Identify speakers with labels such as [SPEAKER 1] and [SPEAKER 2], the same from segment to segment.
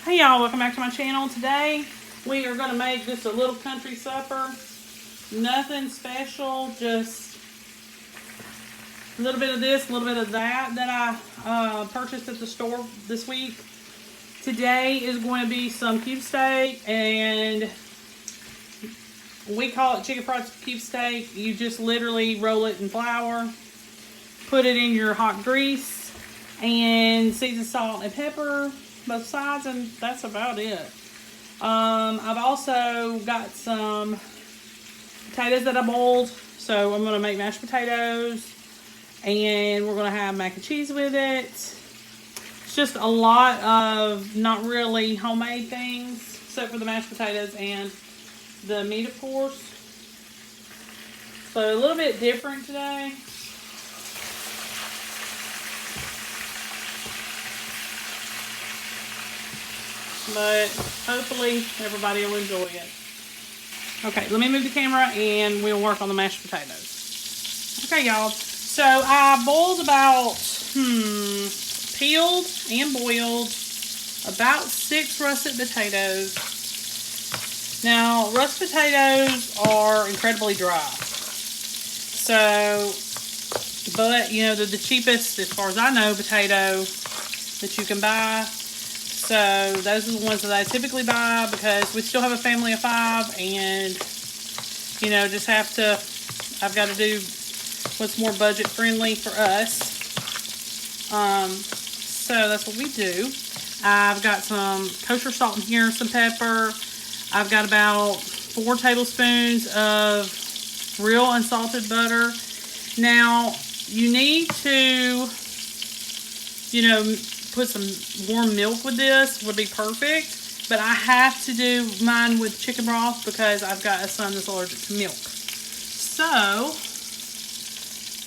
[SPEAKER 1] Hey y'all, welcome back to my channel. Today we are going to make just a little country supper. Nothing special, just a little bit of this, a little bit of that I purchased at the store this week. Today is going to be some cube steak, and we call it chicken fried cube steak. You just literally roll it in flour, put it in your hot grease, and season salt and pepper both sides, and that's about it. I've also got some potatoes that I boiled, so I'm going to make mashed potatoes, and we're going to have mac and cheese with it. It's just a lot of not really homemade things, except for the mashed potatoes and the meat, of course. So a little bit different today. But hopefully everybody will enjoy it. Okay, let me move the camera and we'll work on the mashed potatoes. Okay, y'all. So I boiled about, peeled and boiled about 6 russet potatoes. Now, russet potatoes are incredibly dry. So, but, you know, they're the cheapest, as far as I know, potato that you can buy. So those are the ones that I typically buy because we still have a family of 5, and you know, just have to, I've got to do what's more budget friendly for us. So that's what we do. I've got some kosher salt in here, some pepper. I've got about 4 tablespoons of real unsalted butter. Now you need to, you know, put some warm milk with this would be perfect, but I have to do mine with chicken broth because I've got a son that's allergic to milk. So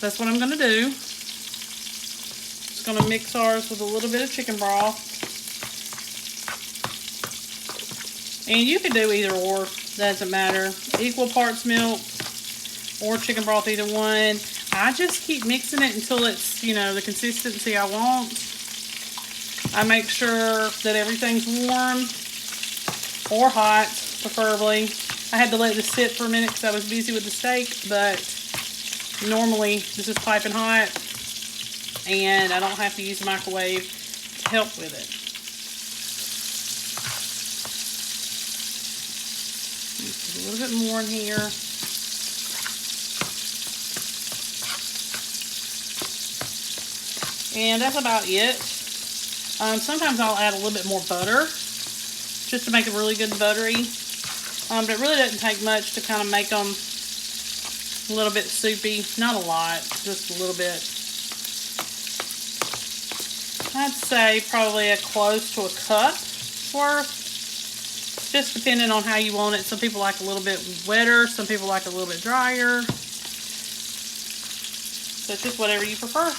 [SPEAKER 1] that's what I'm going to do. Just going to mix ours with a little bit of chicken broth, and you can do either or, doesn't matter. Equal parts milk or chicken broth, either one. I just keep mixing it until it's, you know, the consistency I want. I make sure that everything's warm or hot, preferably. I had to let this sit for a minute because I was busy with the steak, but normally this is piping hot, and I don't have to use the microwave to help with it. Just a little bit more in here. And that's about it. Sometimes I'll add a little bit more butter just to make it really good and buttery. But it really doesn't take much to kind of make them a little bit soupy. Not a lot, just a little bit. I'd say probably close to a cup worth. Just depending on how you want it. Some people like a little bit wetter. Some people like a little bit drier. So it's just whatever you prefer.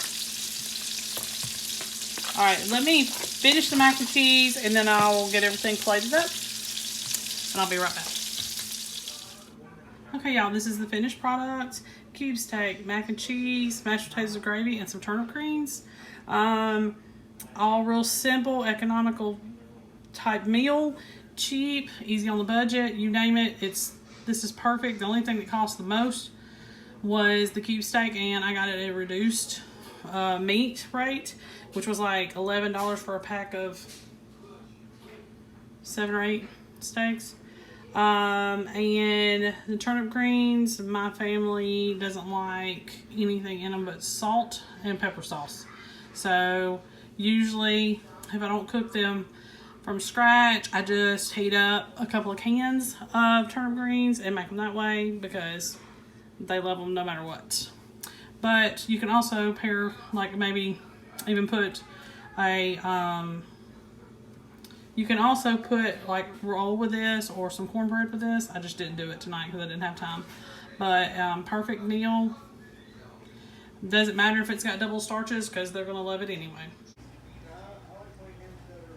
[SPEAKER 1] Alright, let me finish the mac and cheese, and then I'll get everything plated up, and I'll be right back. Okay, y'all, this is the finished product. Cube steak, mac and cheese, mashed potatoes and gravy, and some turnip greens. All real simple, economical type meal. Cheap, easy on the budget, you name it. This is perfect. The only thing that cost the most was the cube steak, and I got it at a reduced meat rate, which was like $11 for a pack of 7 or 8 steaks. And the turnip greens, my family doesn't like anything in them but salt and pepper sauce. So usually if I don't cook them from scratch, I just heat up a couple of cans of turnip greens and make them that way because they love them no matter what. But you can also pair, like maybe even put a, you can also put like roll with this or some cornbread with this. I just didn't do it tonight because I didn't have time. But perfect meal. Doesn't matter if it's got double starches because they're going to love it anyway.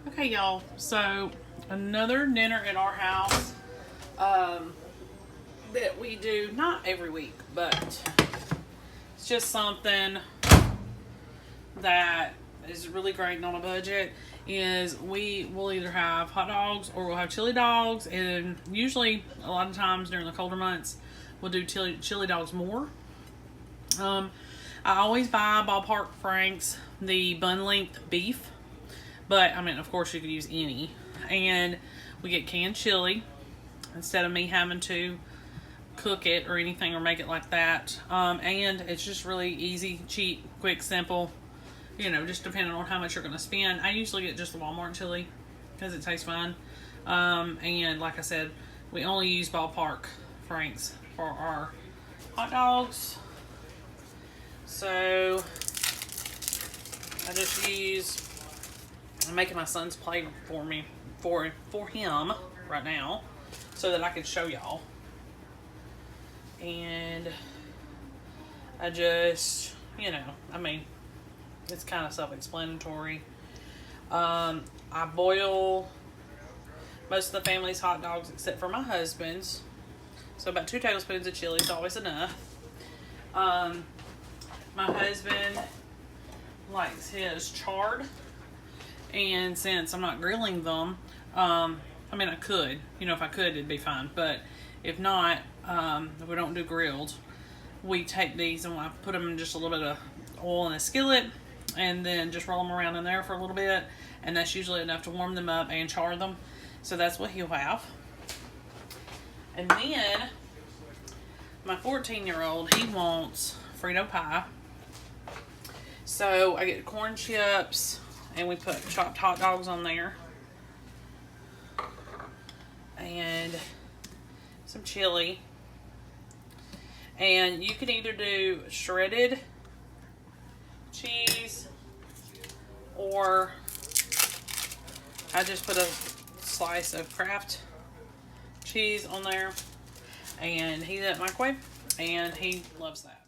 [SPEAKER 1] Okay, y'all. So another dinner at our house that we do not every week, but it's just something that is really great and on a budget. is we will either have hot dogs or we'll have chili dogs, and usually a lot of times during the colder months we'll do chili dogs more. I always buy Ballpark Franks the bun length beef, but I mean, of course you could use any. And we get canned chili instead of me having to cook it or anything or make it like that. And it's just really easy, cheap, quick, simple. You know, just depending on how much you're going to spend. I usually get just the Walmart chili because it tastes fine. And like I said, we only use Ballpark Franks for our hot dogs. So I just use, I'm making my son's plate for me, for him right now, so that I can show y'all. And I just, you know, I mean, it's kind of self-explanatory. I boil most of the family's hot dogs except for my husband's. So about 2 tablespoons of chili is always enough. My husband likes his charred. And since I'm not grilling them, I mean, I could. You know, if I could, it'd be fine. But if not, if we don't do grilled, we take these and I put them in just a little bit of oil in a skillet and then just roll them around in there for a little bit. And that's usually enough to warm them up and char them. So that's what he'll have. And then my 14-year-old, he wants Frito pie. So I get corn chips and we put chopped hot dogs on there. And some chili. And you can either do shredded cheese or I just put a slice of Kraft cheese on there, and heat it up microwave, and he loves that.